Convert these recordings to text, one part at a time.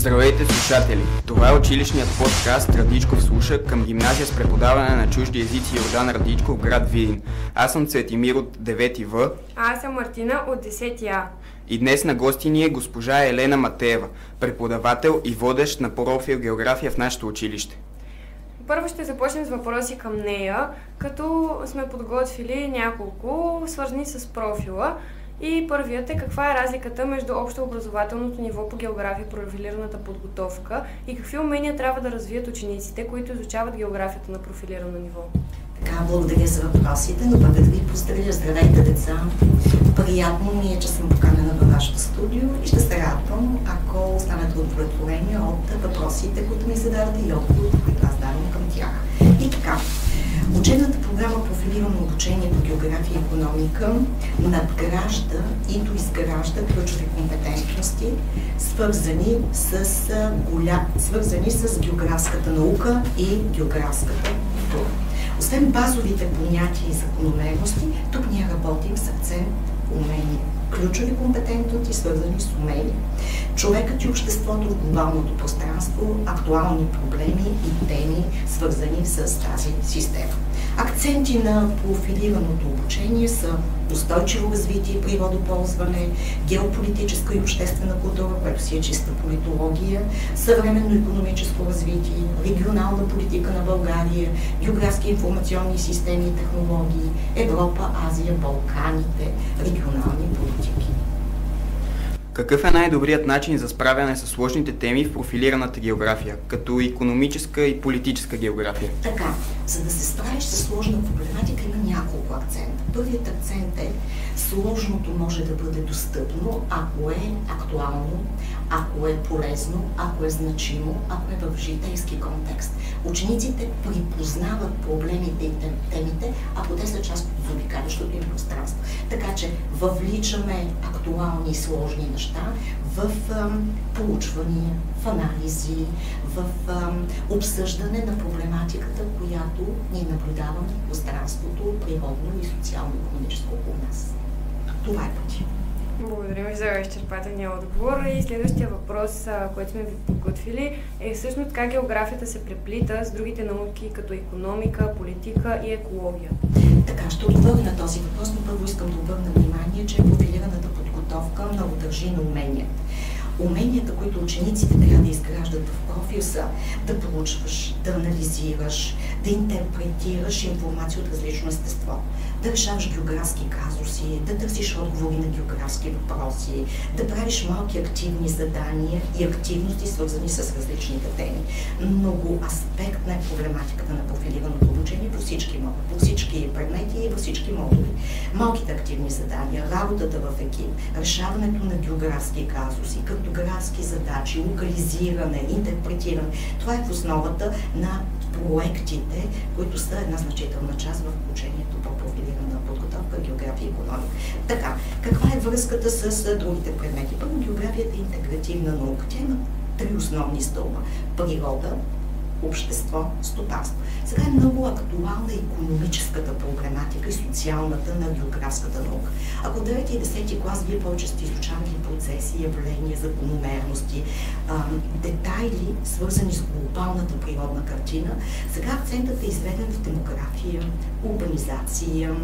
Здравейте, слушатели! Това е училищният подкаст Радичков слуша към гимназия с преподаване на чужди езици Йордан Радичков, град Видин. Аз съм Цветимир от 9 В. Аз съм Мартина от 10 А. И днес на гости ни е госпожа Елена Матеева, преподавател и водещ на профил география в нашето училище. Първо ще започнем с въпроси към нея, като сме подготвили няколко, свързани с профила. И първият е: каква е разликата между общообразователното ниво по география, профилираната подготовка и какви умения трябва да развият учениците, които изучават географията на профилирано ниво? Така, благодаря за въпросите, но първо да ви поздравя. Здравейте, деца! Приятно ми е, че съм поканена във вашето студио и ще се радвам, ако останете удовлетворени от въпросите, които ми задавате и отговорите, които аз давам към тях. И така, учебната програма Профилирано обучение по география и икономика надгражда и доизгражда ключови компетентности, свързани с географската наука и географската култура. Освен базовите понятия и закономерности, тук ние работим с акцент умения. Ключови компетентности, свързани с умения. Човекът и обществото в глобалното пространство, актуални проблеми и теми, свързани с тази система. Акценти на профилираното обучение са устойчиво развитие и природоползване, геополитическа и обществена култура, което си е чиста политология, съвременно икономическо развитие, регионална политика на България, географски информационни системи и технологии, Европа, Азия, Балканите, регионални политики. Какъв е най-добрият начин за справяне с сложните теми в профилираната география, като икономическа и политическа география? Така, за да се справиш с сложна проблематика, има няколко акцента. Първият акцент е: сложното може да бъде достъпно, ако е актуално, ако е полезно, ако е значимо, ако е в житейски контекст. Учениците припознават проблемите и темите, ако те са част от заобикалящото им пространство. Така че въвличаме актуални и сложни неща в проучвания, в анализи, в обсъждане на проблематиката, която ние наблюдаваме в пространството, природно и социално-икономическо около нас. Това е пътя. Благодаря ви за изчерпателния отговор. И следващия въпрос, който сме ви подготвили, е всъщност как географията се преплита с другите науки, като икономика, политика и екология. Така, ще отговоря на този въпрос, но първо искам да обърна внимание, че профилираната подготовка много държи на умения. Уменията, които учениците трябва да изграждат в профил, са да проучваш, да анализираш, да интерпретираш информация от различно естество, да решаваш географски казуси, да търсиш отговори на географски въпроси, да правиш малки активни задания и активности, свързани с различните теми. Много аспектна е проблематиката на профилираното обучение по всички предмети и във всички модули. Малките активни задания, работата в екип, решаването на географски казуси, картографски задачи, локализиране, интерпретиране. Това е в основата на проектите, които са една значителна част в обучението по профилирана подготовка, география и икономика. Така, каква е връзката с другите предмети? Първо, географията е интегративна наука. Тя има три основни стълба: природа, общество, стопанство. Сега е много актуална икономическата проблематика и социалната на географската наука. Ако в 9 и 10 клас вие повече сте изучавали процеси, явления, закономерности, детайли, свързани с глобалната природна картина, сега акцентът е изведен в демография, урбанизация,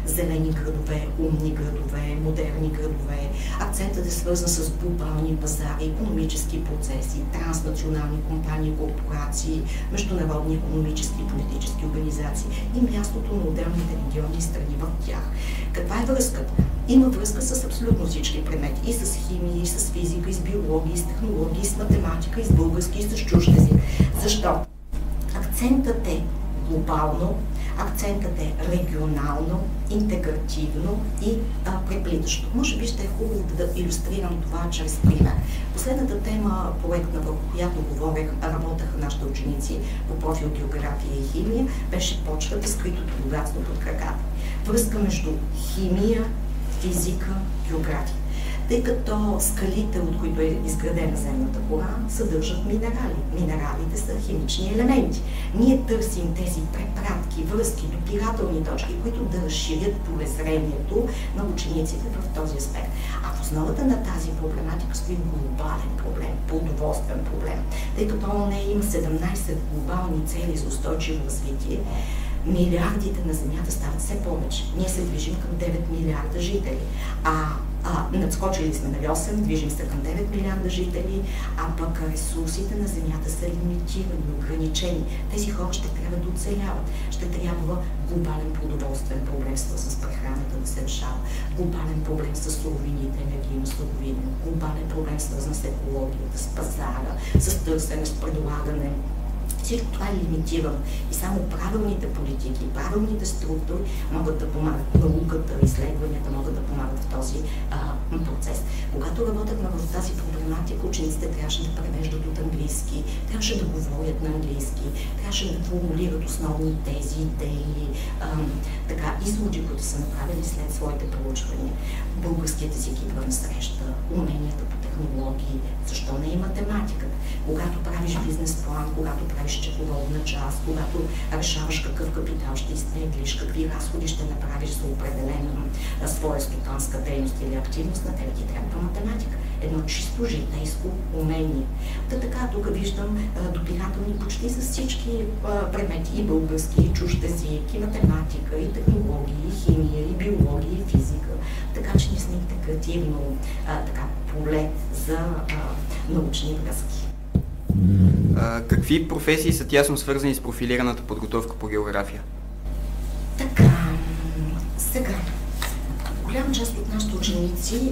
зелени градове, умни градове, модерни градове. Акцентът е свързан с глобални пазари, икономически процеси, транснационални компании, корпорации, международни икономически и политически организации и мястото на отделните региони и страни в тях. Каква е връзката? Има връзка с абсолютно всички предмети. И с химия, и с физика, и с биология, и с технология, и с математика, и с български, и с чужд език. Защо? Акцентът е глобално, акцентът е регионално, интегративно и преплитащо. Може би ще е хубаво да илюстрирам това чрез пример. Последната тема, проектна, върху която работеха нашите ученици по профил география и химия, беше почвата, скритото богатство под краката. Връзка между химия, физика, география. тъй като скалите, от които е изградена земната кора, съдържат минерали. Минералите са химични елементи. Ние търсим тези препратки, връзки, допирателни точки, които да разширят полезрението на учениците в този аспект. А в основата на тази проблематика стои глобален проблем, продоволствен проблем. Тъй като ООН има 17 глобални цели за устойчиво развитие, милиардите на Земята стават все повече. Ние се движим към 9 милиарда жители. Надскочили сме на 8, движим се към 9 милиарда жители, а пък ресурсите на Земята са лимитирани, ограничени. Тези хора ще трябва да оцеляват. Ще трябва глобален продоволствен проблем, свързан с прехраната да се решава, глобален проблем с суровините, енергийна суровина, глобален проблем свързан с екологията, с пазара, с търсене, с предлагане. Всичко това е лимитирано и само правилните политики, правилните структури могат да помагат. Науката, изследванията могат да помагат в този процес. Когато работехме в тази проблематика, учениците трябваше да превеждат от английски, трябваше да говорят на английски, трябваше да формулират основни тези, идеи, изводи, които са направили след своите проучвания. Българският език идва на среща, уменията по технологии, защо не и математиката. Когато правиш бизнес план, когато правиш счетоводна част, когато решаваш какъв капитал ще изтеглиш, какви разходи ще направиш за определена своя стопанска дейност или активност, на тебе ти трябва математика. Едно чисто житейско умение. Така, тук виждам допирателни почти за всички предмети, и български, и чужд език, и математика, и технологии, и химия, и биология, и физика. Така че ние сме интегративно поле за научни връзки. Какви професии са тясно свързани с профилираната подготовка по география? Така, сега, голяма част от нашите ученици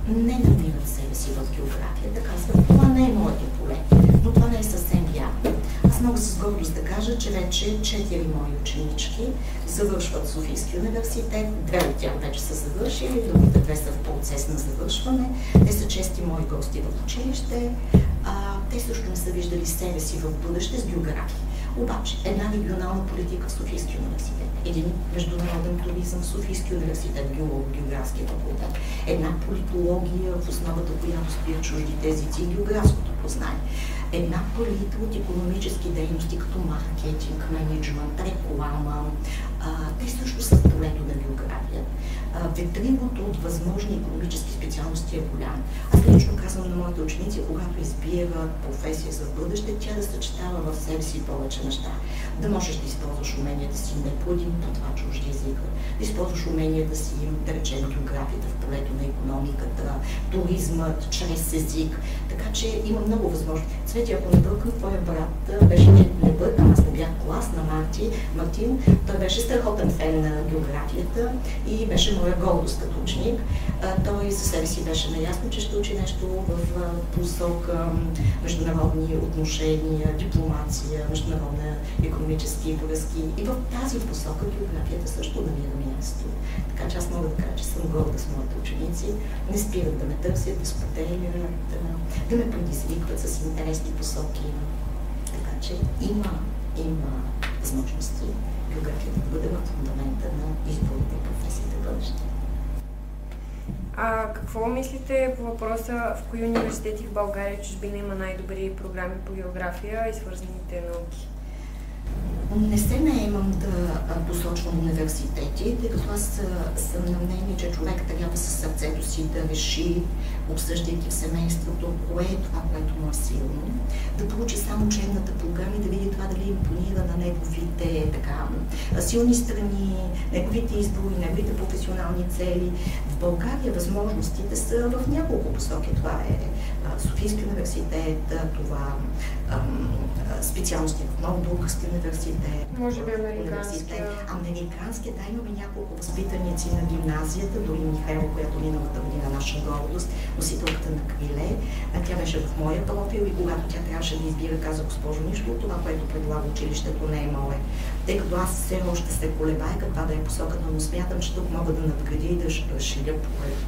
не намират себе си в географията. Казват, това не е моето поле, но това не е съвсем вярно. Аз мога с гордост да кажа, че вече 4 мои ученички завършват Софийски университет, 2 от тях вече са завършили, другите 2 са в процес на завършване. Те са чести мои гости в училище. Те също не са виждали себе си в бъдеще с география. Обаче, една регионална политика в Софийски университет, един международен туризъм в Софийски университет, географски факултет, една политология, в основата която стоят чуждите езици и географското познание, една палитра от икономически дейности, като маркетинг, менеджмент, реклама. Те също са в полето на география. Ветривото от възможни икономически специалности е голям. Аз лично казвам на моите ученици, когато избират професия за бъдеще, тя да съчетава в себе си повече неща. Да можеш да използваш уменията си не по един, по два чужди езика, да използваш уменията си, да речем, географията в полето на икономиката, туризмът чрез език. Така че има много възможности. Цвети, ако не бъркам, твоя брат беше, не бъркам, аз не бях клас на Мартин, той беше страхотен фен на географията и беше моя гордост като ученик. Той за себе си беше наясно, че ще учи нещо в посока международни отношения, дипломация, международна икономически връзки. И в тази посока географията също намира място. Така че аз мога да кажа, че съм горда с моите ученици. Не спират да ме търсят, да споделят, да ме предизвикват с интересни посоки. Така че има възможности географията да бъде в фундамента на изборните професии за бъдеще. Какво мислите по въпроса в кои университети в България и чужбина има най-добри програми по география и свързаните науки? Не се наемам да посочвам университети, тъй като аз съм на мнение, че човек трябва със сърцето си да реши, обсъждайки в семейството, кое е това, което му е силно, да получи само учебната програма и да види това дали импонира на неговите силни страни, неговите избори, неговите професионални цели. В България възможностите са в няколко посоки. Това е Софийски университет, това специалности в Нов български университет. Може би американския. Американския, да, имаме няколко възпитаници на гимназията, дори Михайло, която миналата година наша гордост, носителката на криле. Тя беше в моя профил и когато тя трябваше да избира, каза: госпожо, нищо от това, което предлага училището, не е мое. Тъй като аз все още се колебая каква да е посоката, но смятам, че тук мога да надградя и да разширя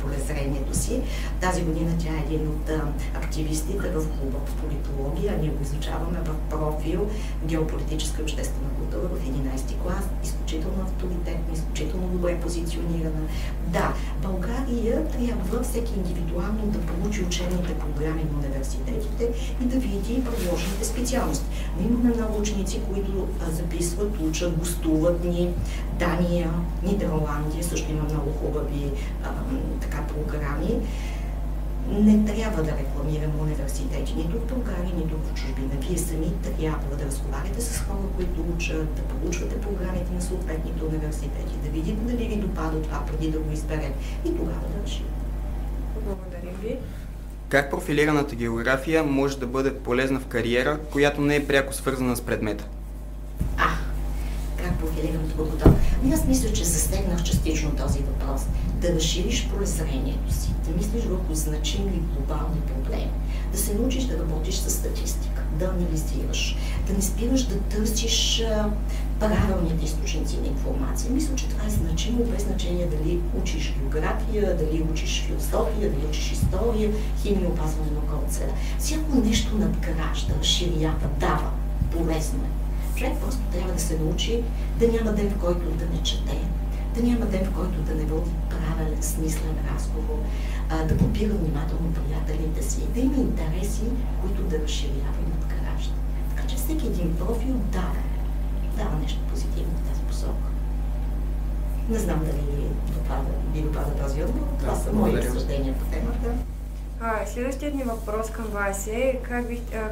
полезрението си. Тази година тя е един от активистите в клуба по политология. Ние го изучаваме в профил геополитическа и обществена култура в 11 клас. Изключително авторитетна, изключително по-добре позиционирана. Да, България трябва всеки индивидуално да получи учебните програми на университетите и да види предложените специалности. Но имаме много ученици, които записват, учат, гостуват ни. Дания, Нидерландия също има много хубави програми. Не трябва да рекламираме университети, нито в България, нито в чужбина. Вие сами трябва да разговаряте с хора, които учат, да проучвате програмите на съответните университети, да видите дали ви допада това преди да го изберете и тогава да решите. Благодарим ви. Как профилираната география може да бъде полезна в кариера, която не е пряко свързана с предмета? Как профилираната подготовка? Аз мисля, че засегнах частично този въпрос. Да разшириш прозрението си, да мислиш върху значими глобални проблеми, да се научиш да работиш с статистика, да анализираш, да не спираш да търсиш правилните източници на информация. Мисля, че това е значимо, без значение дали учиш география, дали учиш философия, дали учиш история, химия, опазване на околната среда. Всяко нещо надгражда, разширява, дава, полезно е. Човек просто трябва да се научи да няма ден, в който да не чете, да няма ден, в който да не води правилен, смислен разговор, да подбира внимателно приятелите си, да има интереси, които да разширява и надгражда. Така че всеки един профил дава нещо позитивно в тази посока. Не знам дали ви допада този отговор. Това са мои разсъждения по темата. Следващият ни въпрос към вас е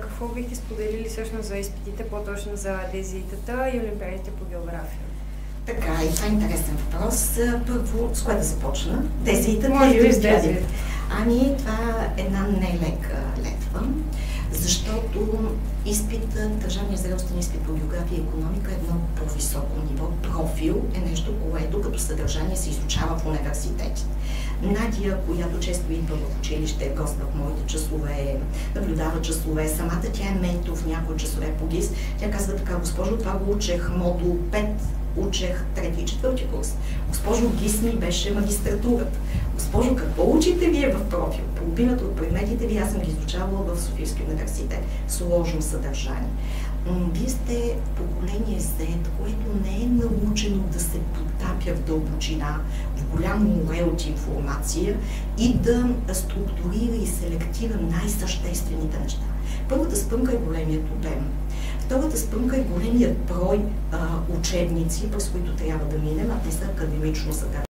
какво бихте споделили всъщност за изпитите, по-точно за дезитата и олимпиадите по география? Така, и това е интересен въпрос. Първо, с кое да започна? Дезитата или олимпиадите? Това е една нелека летва, защото държавният зрелостен изпит по география и икономика е едно по-високо ниво. Профил е нещо, което като съдържание се изучава в университетите. Надя, която често идва в училище, гоства в моите часове, наблюдава часове, самата тя е ментор в някои часове по ГИС. Тя казва така: госпожо, това го учех модул 5, учех 3 и 4 курс. Госпожо, ГИС ми беше магистратурата. Госпожо, какво учите вие в профил? Половината от предметите ви аз съм ги изучавала в Софийския университет. Сложно съдържание. Вие сте поколение Z, което не е научено да се потапя в дълбочина, в голямо море от информация и да структурира и селектира най-съществените неща. Първата спънка е големият обем. Втората спънка е големият брой учебници, през които трябва да минем, а те са академично съдържани.